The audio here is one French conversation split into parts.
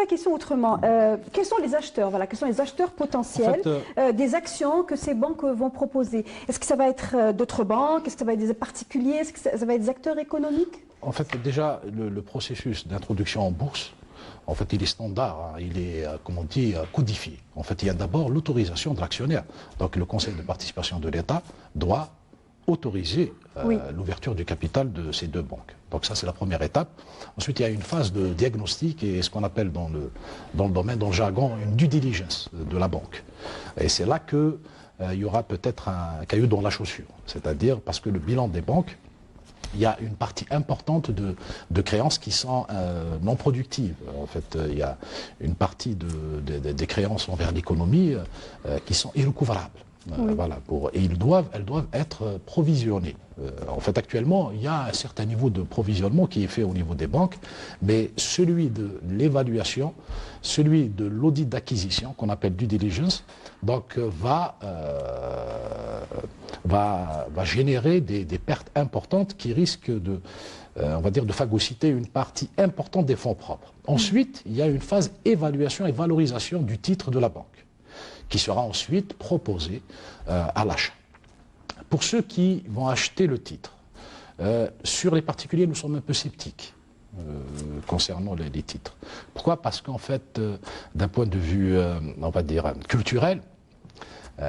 la question autrement. Quels sont les acheteurs, voilà, quels sont les acheteurs potentiels des actions que ces banques vont proposer? Est-ce que ça va être d'autres banques? Est-ce que ça va être des particuliers? Est-ce que ça va être des acteurs économiques? En fait, déjà, le processus d'introduction en bourse, en fait, il est standard, hein, il est, comme on dit, codifié. En fait, il y a d'abord l'autorisation de l'actionnaire. Donc, le conseil de participation de l'État doit autoriser l'ouverture du capital de ces deux banques. Donc ça, c'est la première étape. Ensuite, il y a une phase de diagnostic et ce qu'on appelle dans le domaine, dans le jargon, une due diligence de la banque. Et c'est là qu'il y aura peut-être un caillou dans la chaussure. C'est-à-dire parce que le bilan des banques, il y a une partie importante de créances qui sont non productives. En fait, il y a une partie des créances envers l'économie qui sont irrécouvrables. Voilà, et elles doivent être provisionnées. En fait, actuellement, il y a un certain niveau de provisionnement qui est fait au niveau des banques, mais celui de l'évaluation, celui de l'audit d'acquisition, qu'on appelle due diligence, donc va générer des pertes importantes qui risquent on va dire, de phagocyter une partie importante des fonds propres. Ensuite, il y a une phase évaluation et valorisation du titre de la banque, qui sera ensuite proposé à l'achat. Pour ceux qui vont acheter le titre, sur les particuliers, nous sommes un peu sceptiques concernant les titres. Pourquoi? Parce qu'en fait, d'un point de vue, on va dire, culturel,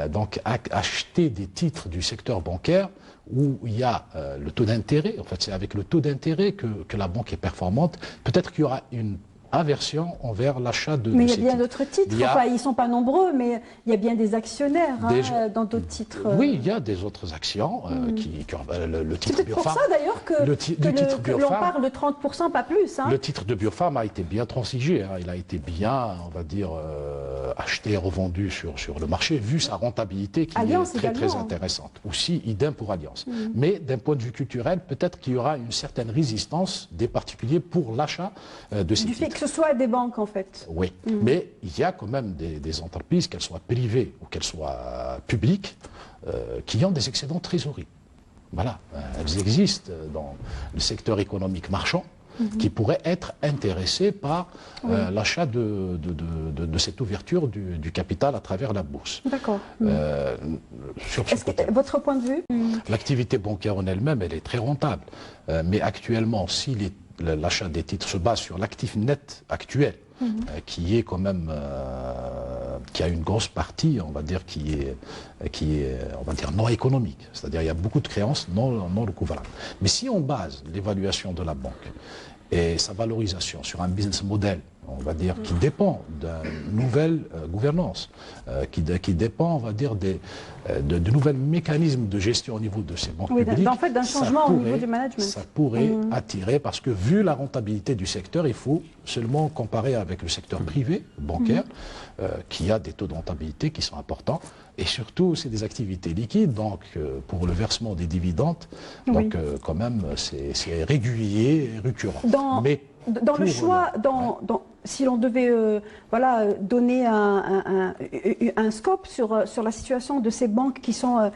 donc acheter des titres du secteur bancaire où il y a le taux d'intérêt, en fait c'est avec le taux d'intérêt que la banque est performante, peut-être qu'il y aura une aversion envers l'achat de ces titres. Mais il y a bien d'autres titres, enfin, ils ne sont pas nombreux, mais il y a bien des actionnaires dans d'autres titres. Oui, il y a des autres actions le titre C'est peut-être pour ça d'ailleurs que l'on parle de 30%, pas plus. Hein. Le titre de Biopharm a été bien transigé, hein. Il a été bien, on va dire, acheté et revendu sur le marché, vu sa rentabilité qui est très intéressante. Aussi, idem pour Allianz. Mais d'un point de vue culturel, peut-être qu'il y aura une certaine résistance des particuliers pour l'achat de ces titres. Que ce soit des banques, en fait. Oui, mais il y a quand même des entreprises, qu'elles soient privées ou qu'elles soient publiques, qui ont des excédents de trésorerie. Voilà, elles existent dans le secteur économique marchand, qui pourraient être intéressées par l'achat de cette ouverture du capital à travers la bourse. D'accord. Votre point de vue? L'activité bancaire en elle-même, elle est très rentable. Mais actuellement, si l'achat des titres se base sur l'actif net actuel, qui est quand même, qui a une grosse partie, on va dire, qui est on va dire, non économique. C'est-à-dire il y a beaucoup de créances non recouvrables. Mais si on base l'évaluation de la banque et sa valorisation sur un business model, on va dire, qui dépend d'une nouvelle gouvernance, qui dépend, on va dire, de nouveaux mécanismes de gestion au niveau de ces banques publiques. En fait, d'un changement au niveau du management. Ça pourrait attirer, parce que vu la rentabilité du secteur, il faut seulement comparer avec le secteur privé, bancaire, qui a des taux de rentabilité qui sont importants. Et surtout, c'est des activités liquides, donc pour le versement des dividendes, donc quand même, c'est régulier et récurrent. Dans le choix, si l'on devait donner un scope sur la situation de ces banques qui sont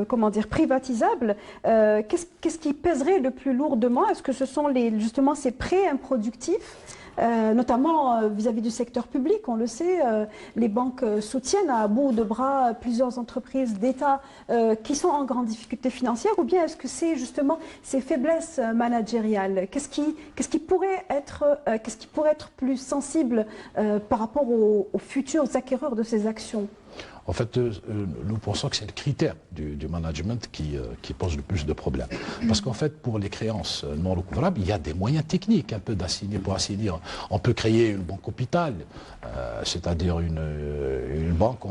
comment dire, privatisables, qu'est-ce qui pèserait le plus lourdement? Est-ce que ce sont justement ces prêts improductifs, notamment vis-à-vis du secteur public? On le sait, les banques soutiennent à bout de bras plusieurs entreprises d'État qui sont en grande difficulté financière, ou bien est-ce que c'est justement ces faiblesses managériales? Qu'est-ce qui pourrait être plus sensible par rapport aux futurs acquéreurs de ces actions? En fait, nous pensons que c'est le critère du management qui pose le plus de problèmes. Parce qu'en fait, pour les créances non recouvrables, il y a des moyens techniques un peu pour assigner. On peut créer une banque hôpital, c'est-à-dire une banque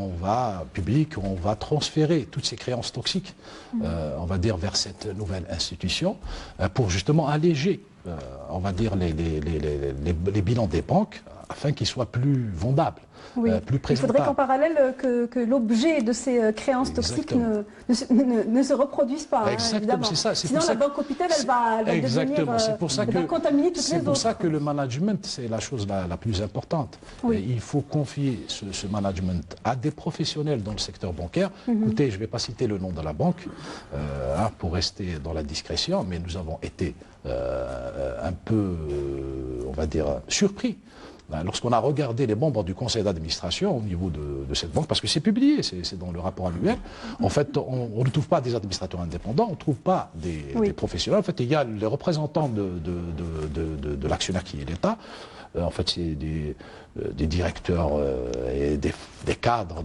publique où on va transférer toutes ces créances toxiques, on va dire, vers cette nouvelle institution, pour justement alléger, on va dire, les bilans des banques, afin qu'ils soient plus vendables. Plus il faudrait qu'en parallèle que l'objet de ces créances toxiques ne se reproduise pas. Exactement, c'est ça. Sinon la banque hôpital, elle va devenir, contaminer toutes les autres. C'est pour ça que le management, c'est la chose la plus importante. Il faut confier ce management à des professionnels dans le secteur bancaire. Écoutez, je ne vais pas citer le nom de la banque pour rester dans la discrétion, mais nous avons été un peu, on va dire, surpris lorsqu'on a regardé les membres du conseil d'administration au niveau de cette banque, parce que c'est publié, c'est dans le rapport annuel. En fait, on ne trouve pas des administrateurs indépendants, on ne trouve pas des professionnels. En fait, il y a les représentants de l'actionnaire qui est l'État. En fait, c'est des directeurs et des cadres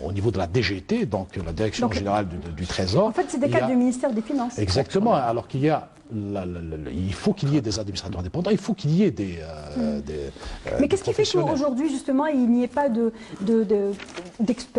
au niveau de la DGT, donc la Direction générale du Trésor. En fait, c'est des cadres du ministère des Finances. Exactement, alors qu'il y a... il faut qu'il y ait des administrateurs indépendants, il faut qu'il y ait des Mais qu'est-ce qui fait qu'aujourd'hui, justement, il n'y ait pas d'experts